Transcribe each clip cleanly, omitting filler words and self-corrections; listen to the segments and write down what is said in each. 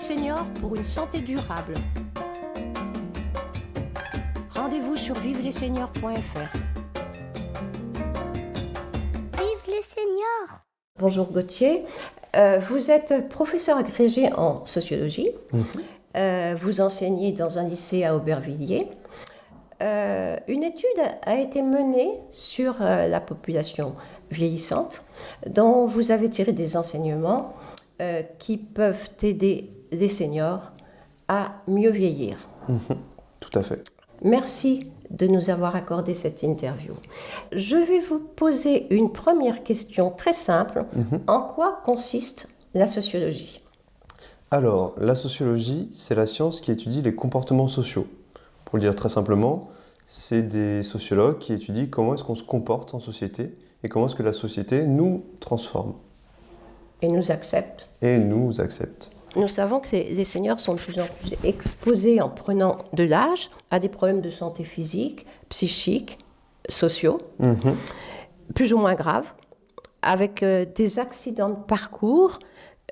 seniors pour une santé durable. Rendez-vous sur vivelesseniors.fr. Vive les seniors! Bonjour Gauthier, vous êtes professeur agrégé en sociologie. Vous enseignez dans un lycée à Aubervilliers. Une étude a été menée sur la population vieillissante dont vous avez tiré des enseignements qui peuvent aider les seniors à mieux vieillir. Tout à fait. Merci de nous avoir accordé cette interview. Je vais vous poser une première question très simple. En quoi consiste la sociologie ? Alors, la sociologie, c'est la science qui étudie les comportements sociaux. Pour le dire très simplement, c'est des sociologues qui étudient comment est-ce qu'on se comporte en société et comment est-ce que la société nous transforme. Et nous accepte. Et nous accepte. Nous savons que les seniors sont de plus en plus exposés en prenant de l'âge à des problèmes de santé physique, psychique, sociaux, plus ou moins graves, avec des accidents de parcours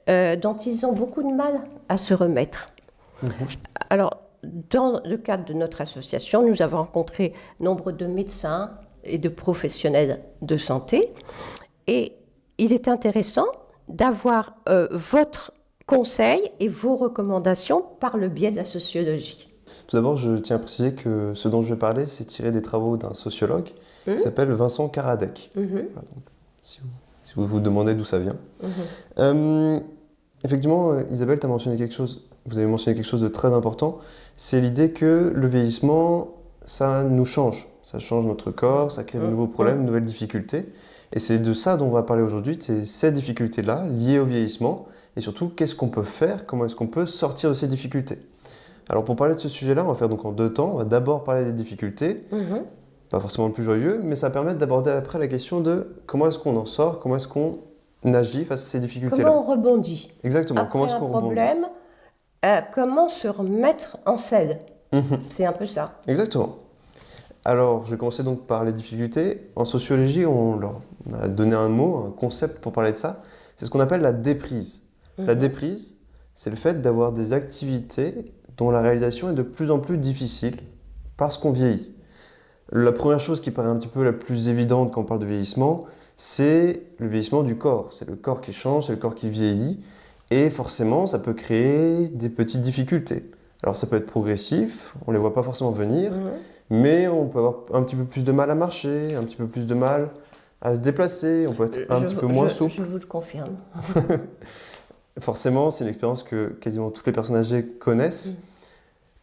dont ils ont beaucoup de mal à se remettre. Alors, dans le cadre de notre association, nous avons rencontré nombre de médecins et de professionnels de santé. Et il est intéressant d'avoir votre conseil et vos recommandations par le biais de la sociologie. Tout d'abord, je tiens à préciser que ce dont je vais parler, c'est tiré des travaux d'un sociologue qui s'appelle Vincent Karadec. Voilà, donc, si vous vous demandez d'où ça vient. Effectivement, Isabelle, tu as mentionné quelque chose. Vous avez mentionné quelque chose de très important. C'est l'idée que le vieillissement, ça nous change. Ça change notre corps, ça crée de nouveaux problèmes, de nouvelles difficultés. Et c'est de ça dont on va parler aujourd'hui, c'est ces difficultés-là liées au vieillissement. Et surtout, qu'est-ce qu'on peut faire? Comment est-ce qu'on peut sortir de ces difficultés? Alors pour parler de ce sujet-là, on va faire donc en 2 temps. On va d'abord parler des difficultés, pas forcément le plus joyeux, mais ça va permettre d'aborder après la question de comment est-ce qu'on en sort, comment est-ce qu'on agit face à ces difficultés-là. Comment on rebondit? Exactement, après comment est-ce qu'on rebondit? problème, comment se remettre en selle? C'est un peu ça. Exactement. Alors, je vais commencer donc par les difficultés. En sociologie, on a donné un mot, un concept pour parler de ça. C'est ce qu'on appelle la déprise. La déprise, c'est le fait d'avoir des activités dont la réalisation est de plus en plus difficile parce qu'on vieillit. La première chose qui paraît un petit peu la plus évidente quand on parle de vieillissement, c'est le vieillissement du corps. C'est le corps qui change, c'est le corps qui vieillit. Et forcément, ça peut créer des petites difficultés. Alors ça peut être progressif, on ne les voit pas forcément venir, mais on peut avoir un petit peu plus de mal à marcher, un petit peu plus de mal à se déplacer, on peut être un petit peu moins souple. Je vous le confirme. Forcément, c'est une expérience que quasiment toutes les personnes âgées connaissent.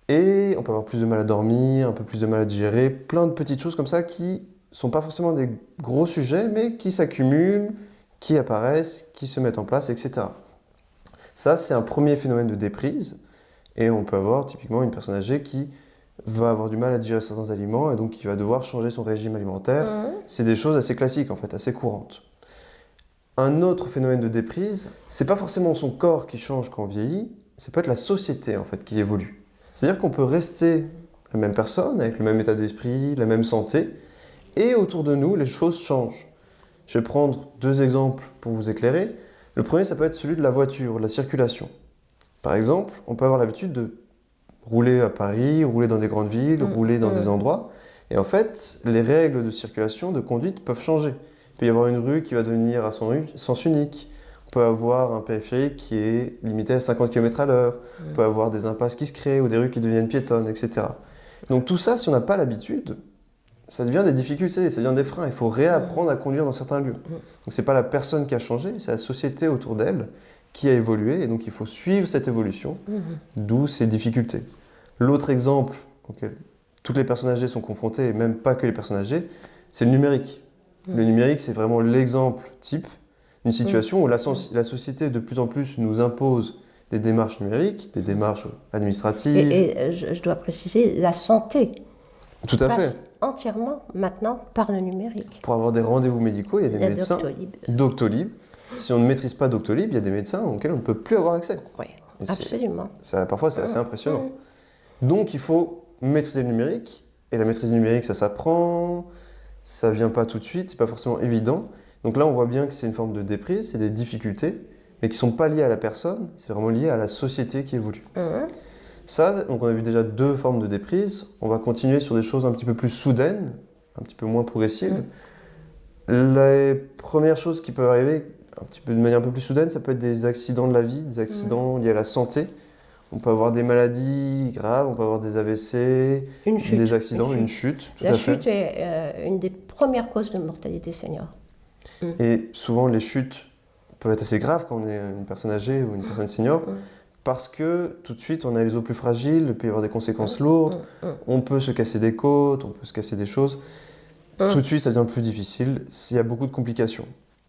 Et on peut avoir plus de mal à dormir, un peu plus de mal à digérer, plein de petites choses comme ça qui sont pas forcément des gros sujets, mais qui s'accumulent, qui apparaissent, qui se mettent en place, etc. Ça, c'est un premier phénomène de déprise. Et on peut avoir typiquement une personne âgée qui va avoir du mal à digérer certains aliments et donc qui va devoir changer son régime alimentaire. C'est des choses assez classiques en fait, assez courantes. Un autre phénomène de déprise, c'est pas forcément son corps qui change quand on vieillit, c'est peut-être la société en fait qui évolue. C'est-à-dire qu'on peut rester la même personne, avec le même état d'esprit, la même santé, et autour de nous, les choses changent. Je vais prendre 2 exemples pour vous éclairer. Le premier, ça peut être celui de la voiture, de la circulation. Par exemple, on peut avoir l'habitude de rouler à Paris, rouler dans des grandes villes, rouler dans des endroits. Et en fait, les règles de circulation, de conduite peuvent changer. Il peut y avoir une rue qui va devenir à sens unique. On peut avoir un périphérique qui est limité à 50 km/h. On peut avoir des impasses qui se créent ou des rues qui deviennent piétonnes, etc. Donc tout ça, si on n'a pas l'habitude, ça devient des difficultés, ça devient des freins. Il faut réapprendre à conduire dans certains lieux. Donc c'est pas la personne qui a changé, c'est la société autour d'elle qui a évolué, et donc il faut suivre cette évolution, d'où ces difficultés. L'autre exemple auquel toutes les personnes âgées sont confrontées, et même pas que les personnes âgées, c'est le numérique. Le numérique, c'est vraiment l'exemple type d'une situation où la société de plus en plus nous impose des démarches numériques, des démarches administratives. Et je dois préciser, la santé Tout à passe fait. entièrement maintenant par le numérique. Pour avoir des rendez-vous médicaux, il y a des médecins. Doctolib. Doctolib. Si on ne maîtrise pas Doctolib, il y a des médecins auxquels on ne peut plus avoir accès. Oui, Et absolument. Parfois, c'est assez impressionnant. Donc, il faut maîtriser le numérique. Et la maîtrise du numérique, ça s'apprend. Ça ne vient pas tout de suite. C'est pas forcément évident. Donc là, on voit bien que c'est une forme de déprise, c'est des difficultés. mais qui ne sont pas liés à la personne, c'est vraiment lié à la société qui évolue. Ça, donc on a vu déjà 2 formes de déprise. On va continuer sur des choses un petit peu plus soudaines, un petit peu moins progressives. Les premières choses qui peuvent arriver un petit peu de manière un peu plus soudaine, ça peut être des accidents de la vie, des accidents liés à la santé. On peut avoir des maladies graves, on peut avoir des AVC, des accidents, une chute. La chute est une des premières causes de mortalité senior. Et souvent, les chutes peuvent être assez graves quand on est une personne âgée ou une personne senior, parce que tout de suite, on a les os plus fragiles, il peut y avoir des conséquences lourdes, on peut se casser des côtes, on peut se casser des choses. Tout de suite, ça devient plus difficile, il y a beaucoup de complications.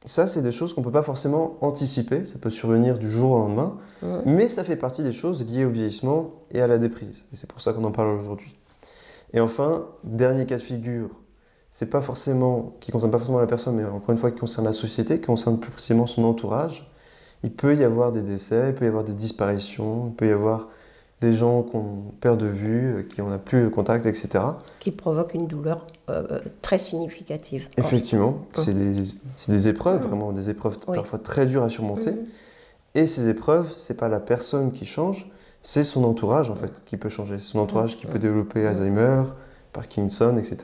Ça, c'est des choses qu'on ne peut pas forcément anticiper, ça peut survenir du jour au lendemain, mais ça fait partie des choses liées au vieillissement et à la déprise. Et c'est pour ça qu'on en parle aujourd'hui. Et enfin, dernier cas de figure, qui ne concerne pas forcément la personne, mais encore une fois, qui concerne la société, qui concerne plus précisément son entourage. Il peut y avoir des décès, il peut y avoir des disparitions, il peut y avoir des gens qu'on perd de vue, qui on n'a plus de contact, etc. Qui provoque une douleur très significative. Effectivement, c'est des épreuves, vraiment, des épreuves parfois très dures à surmonter. Et ces épreuves, c'est pas la personne qui change, c'est son entourage en fait qui peut changer. Son entourage qui peut développer Alzheimer, Parkinson, etc.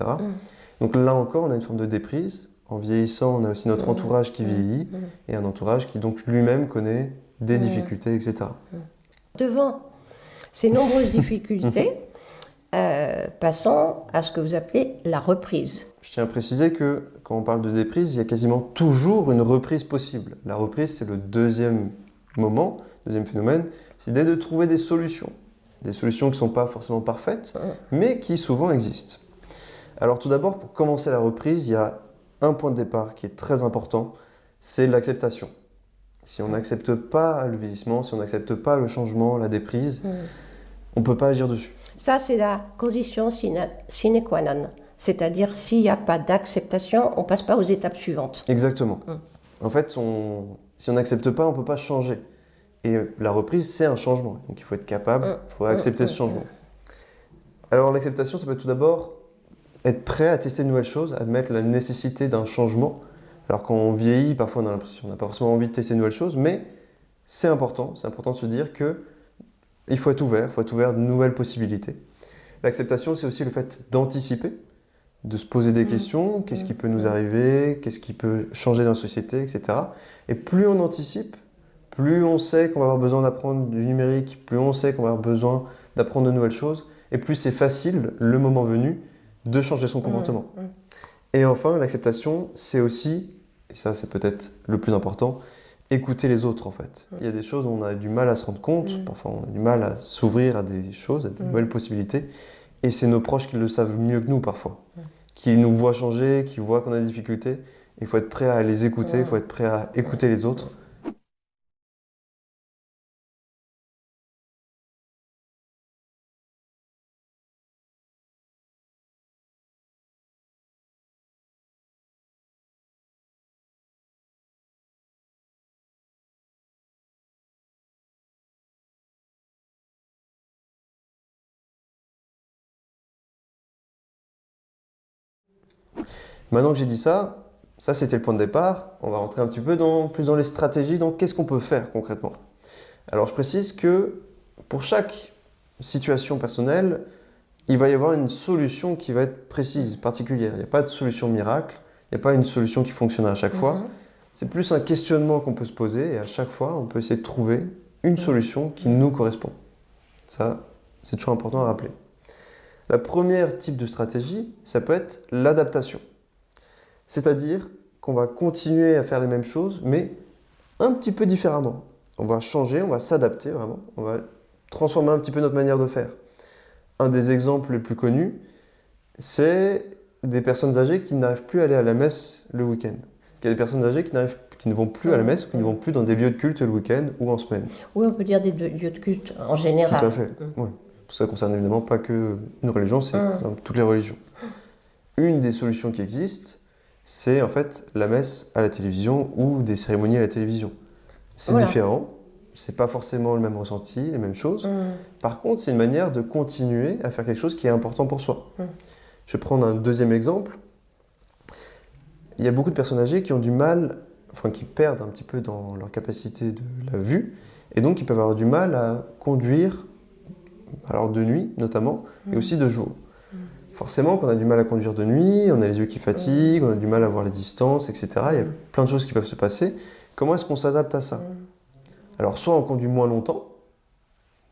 Donc là encore, on a une forme de déprise. En vieillissant, on a aussi notre entourage qui vieillit et un entourage qui donc lui-même connaît des difficultés, etc. Devant ces nombreuses difficultés, passons à ce que vous appelez la reprise. Je tiens à préciser que quand on parle de déprise, il y a quasiment toujours une reprise possible. La reprise, c'est le deuxième moment, deuxième phénomène, c'est l'idée de trouver des solutions. Des solutions qui ne sont pas forcément parfaites, mais qui souvent existent. Alors tout d'abord, pour commencer la reprise, il y a un point de départ qui est très important, c'est l'acceptation. Si on n'accepte pas le vieillissement, si on n'accepte pas le changement, la déprise, on ne peut pas agir dessus. Ça, c'est la condition sine qua non. C'est-à-dire, s'il n'y a pas d'acceptation, on ne passe pas aux étapes suivantes. Exactement. En fait, si on n'accepte pas, on ne peut pas changer. Et la reprise, c'est un changement. Donc il faut être capable, il faut accepter ce changement. Alors l'acceptation, ça peut être tout d'abord être prêt à tester de nouvelles choses, admettre la nécessité d'un changement. Alors quand on vieillit, parfois on a l'impression qu'on n'a pas forcément envie de tester de nouvelles choses, mais c'est important de se dire qu'il faut être ouvert à de nouvelles possibilités. L'acceptation, c'est aussi le fait d'anticiper, de se poser des questions, qu'est-ce qui peut nous arriver, qu'est-ce qui peut changer dans la société, etc. Et plus on anticipe, plus on sait qu'on va avoir besoin d'apprendre du numérique, plus on sait qu'on va avoir besoin d'apprendre de nouvelles choses, et plus c'est facile, le moment venu, de changer son comportement. Et enfin, l'acceptation, c'est aussi, et ça c'est peut-être le plus important, écouter les autres en fait. Il y a des choses où on a du mal à se rendre compte, parfois on a du mal à s'ouvrir à des choses, à de nouvelles possibilités, et c'est nos proches qui le savent mieux que nous parfois, qui nous voient changer, qui voient qu'on a des difficultés. Il faut être prêt à les écouter, il faut être prêt à écouter les autres. Maintenant que j'ai dit ça c'était le point de départ, on va rentrer un petit peu plus dans les stratégies, donc qu'est-ce qu'on peut faire concrètement? Alors je précise que pour chaque situation personnelle, il va y avoir une solution qui va être précise, particulière. Il n'y a pas de solution miracle, il n'y a pas une solution qui fonctionne à chaque fois. C'est plus un questionnement qu'on peut se poser et à chaque fois, on peut essayer de trouver une solution qui nous correspond. Ça, c'est toujours important à rappeler. La première type de stratégie, ça peut être l'adaptation. C'est-à-dire qu'on va continuer à faire les mêmes choses, mais un petit peu différemment. On va changer, on va s'adapter vraiment, on va transformer un petit peu notre manière de faire. Un des exemples les plus connus, c'est des personnes âgées qui n'arrivent plus à aller à la messe le week-end. Il y a des personnes âgées qui ne vont plus à la messe, qui ne vont plus dans des lieux de culte le week-end ou en semaine. Oui, on peut dire des lieux de culte en général. Tout à fait, oui. Ça concerne évidemment pas qu'une religion, c'est dans toutes les religions. Une des solutions qui existent, c'est en fait la messe à la télévision ou des cérémonies à la télévision. C'est différent, c'est pas forcément le même ressenti, les mêmes choses. Par contre, c'est une manière de continuer à faire quelque chose qui est important pour soi. Je vais prendre un deuxième exemple. Il y a beaucoup de personnes âgées qui ont du mal enfin, qui perdent un petit peu dans leur capacité de la vue, et donc ils peuvent avoir du mal à conduire, alors de nuit notamment, et aussi de jour. Forcément, quand on a du mal à conduire de nuit, on a les yeux qui fatiguent, on a du mal à voir les distances, etc. Il y a plein de choses qui peuvent se passer. Comment est-ce qu'on s'adapte à ça? Alors, soit on conduit moins longtemps,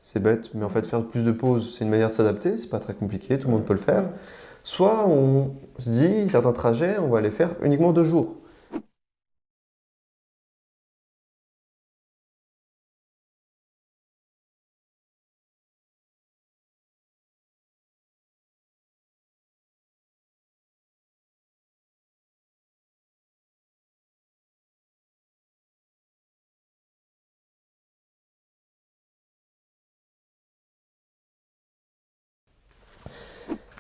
c'est bête, mais en fait, faire plus de pauses, c'est une manière de s'adapter, c'est pas très compliqué, tout le monde peut le faire. Soit on se dit, certains trajets, on va les faire uniquement de jour.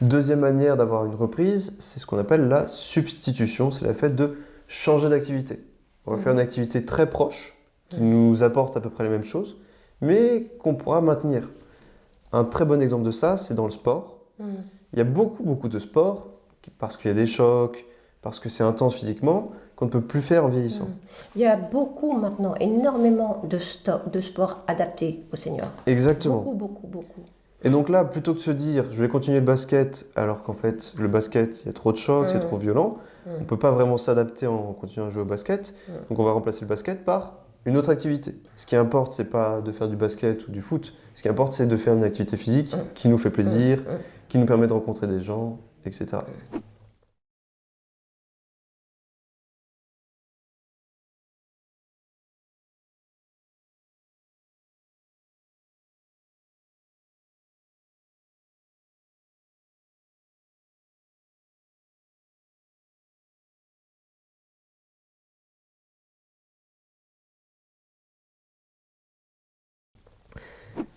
Deuxième manière d'avoir une reprise, c'est ce qu'on appelle la substitution, c'est le fait de changer d'activité. On va faire une activité très proche, qui nous apporte à peu près les mêmes choses, mais qu'on pourra maintenir. Un très bon exemple de ça, c'est dans le sport. Il y a beaucoup de sports, parce qu'il y a des chocs, parce que c'est intense physiquement, qu'on ne peut plus faire en vieillissant. Il y a beaucoup maintenant, énormément de sports adaptés aux seniors. Exactement. Beaucoup. Et donc là, plutôt que de se dire, je vais continuer le basket, alors qu'en fait, le basket, il y a trop de chocs, c'est trop violent, on ne peut pas vraiment s'adapter en continuant à jouer au basket, donc on va remplacer le basket par une autre activité. Ce qui importe, c'est pas de faire du basket ou du foot, ce qui importe, c'est de faire une activité physique qui nous fait plaisir, qui nous permet de rencontrer des gens, etc.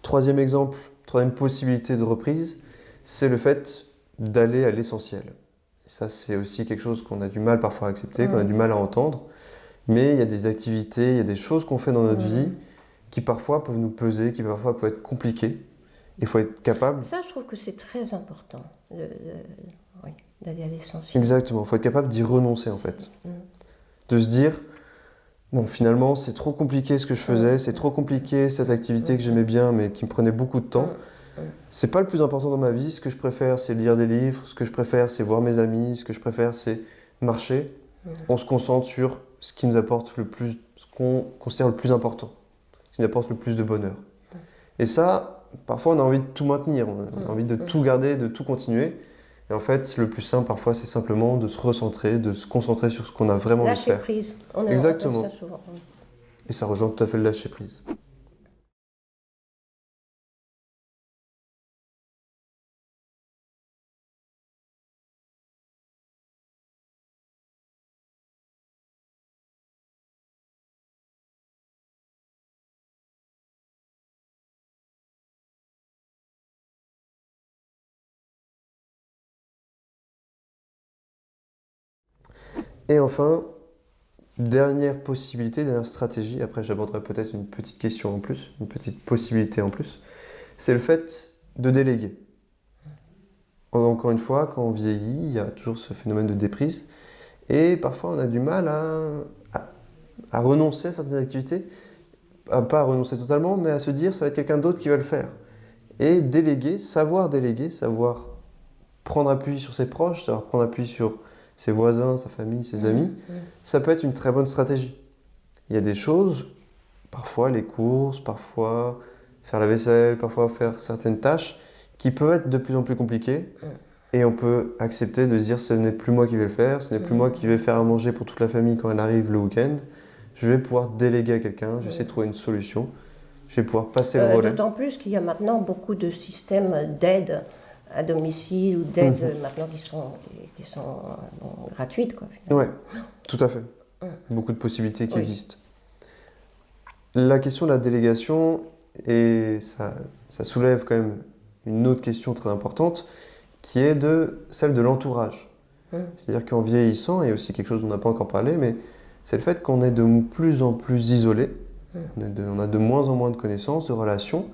Troisième exemple, troisième possibilité de reprise, c'est le fait d'aller à l'essentiel. Et ça, c'est aussi quelque chose qu'on a du mal parfois à accepter, qu'on a du mal à entendre. Mais il y a des activités, il y a des choses qu'on fait dans notre vie qui parfois peuvent nous peser, qui parfois peuvent être compliquées. Il faut être capable. Ça, je trouve que c'est très important d'aller à l'essentiel. Exactement, il faut être capable d'y renoncer en fait. De se dire, bon, finalement, c'est trop compliqué ce que je faisais, c'est trop compliqué cette activité que j'aimais bien mais qui me prenait beaucoup de temps. C'est pas le plus important dans ma vie. Ce que je préfère, c'est lire des livres. Ce que je préfère, c'est voir mes amis. Ce que je préfère, c'est marcher. On se concentre sur ce qui nous apporte le plus, ce qu'on considère le plus important, ce qui nous apporte le plus de bonheur. Et ça, parfois, on a envie de tout maintenir. On a envie de tout garder, de tout continuer. Et en fait, le plus simple, parfois, c'est simplement de se recentrer, de se concentrer sur ce qu'on a vraiment envie de faire. Lâcher prise. Exactement. On appelle ça souvent. Et ça rejoint tout à fait le lâcher prise. Et enfin, dernière possibilité, dernière stratégie, après j'aborderai peut-être une petite question en plus, une petite possibilité en plus, c'est le fait de déléguer. Encore une fois, quand on vieillit, il y a toujours ce phénomène de déprise, et parfois on a du mal à renoncer à certaines activités, pas à renoncer totalement, mais à se dire ça va être quelqu'un d'autre qui va le faire. Et déléguer, savoir prendre appui sur ses proches, savoir prendre appui sur ses voisins, sa famille, ses amis, ça peut être une très bonne stratégie. Il y a des choses, parfois les courses, parfois faire la vaisselle, parfois faire certaines tâches, qui peuvent être de plus en plus compliquées. Et on peut accepter de se dire ce n'est plus moi qui vais le faire, ce n'est plus moi qui vais faire à manger pour toute la famille quand elle arrive le week-end. Je vais pouvoir déléguer à quelqu'un, je vais essayer de trouver une solution, je vais pouvoir passer le relais. D'autant plus qu'il y a maintenant beaucoup de systèmes d'aide à domicile ou d'aide maintenant qui sont gratuites. Oui, tout à fait. Beaucoup de possibilités qui existent. La question de la délégation, et ça soulève quand même une autre question très importante, qui est celle de l'entourage. C'est-à-dire qu'en vieillissant, et aussi quelque chose dont on n'a pas encore parlé, mais c'est le fait qu'on est de plus en plus isolé, on a de moins en moins de connaissances, de relations,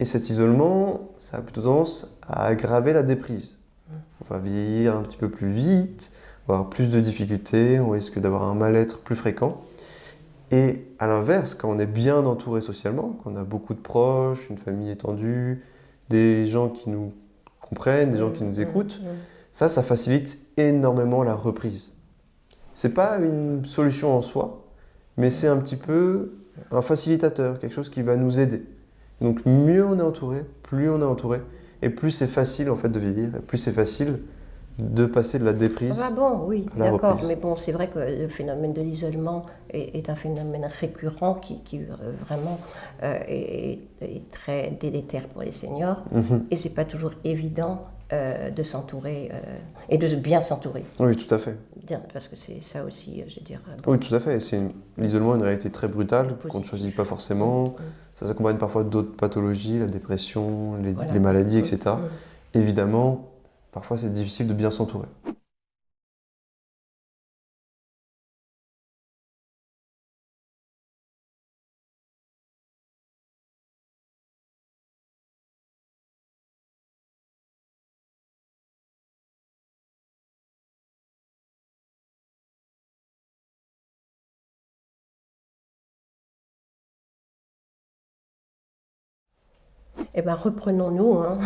et cet isolement, ça a plutôt tendance à aggraver la déprise. On va vieillir un petit peu plus vite, on va avoir plus de difficultés, on risque d'avoir un mal-être plus fréquent. Et à l'inverse, quand on est bien entouré socialement, quand on a beaucoup de proches, une famille étendue, des gens qui nous comprennent, des gens qui nous écoutent, ça facilite énormément la reprise. C'est pas une solution en soi, mais c'est un petit peu un facilitateur, quelque chose qui va nous aider. Donc mieux on est entouré, plus on est entouré, et plus c'est facile en fait de vieillir, et plus c'est facile de passer de la déprise Ah bon, oui, à la d'accord. reprise. Mais bon, c'est vrai que le phénomène de l'isolement est un phénomène récurrent qui vraiment est très délétère pour les seniors. Et c'est pas toujours évident de s'entourer et de bien s'entourer. Oui, tout à fait. Bien, parce que c'est ça aussi, je veux dire. Oui, tout à fait. L'isolement est une réalité très brutale qu'on ne Positif. choisit pas forcément. Ça s'accompagne parfois d'autres pathologies, la dépression, Voilà. les maladies, etc. Évidemment, parfois c'est difficile de bien s'entourer. Eh bien, reprenons-nous. Hein.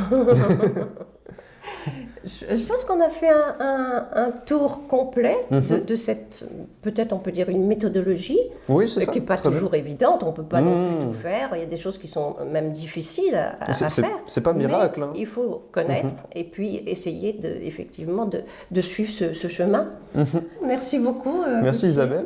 Je pense qu'on a fait un tour complet de cette, peut-être on peut dire une méthodologie, Oui, c'est ça. qui n'est pas très bien. toujours évidente, on ne peut pas non plus tout faire, il y a des choses qui sont même difficiles à faire. C'est pas miracle. Mais Hein. il faut connaître et puis essayer effectivement de suivre ce chemin. Merci beaucoup. Merci Gauthier. Isabelle.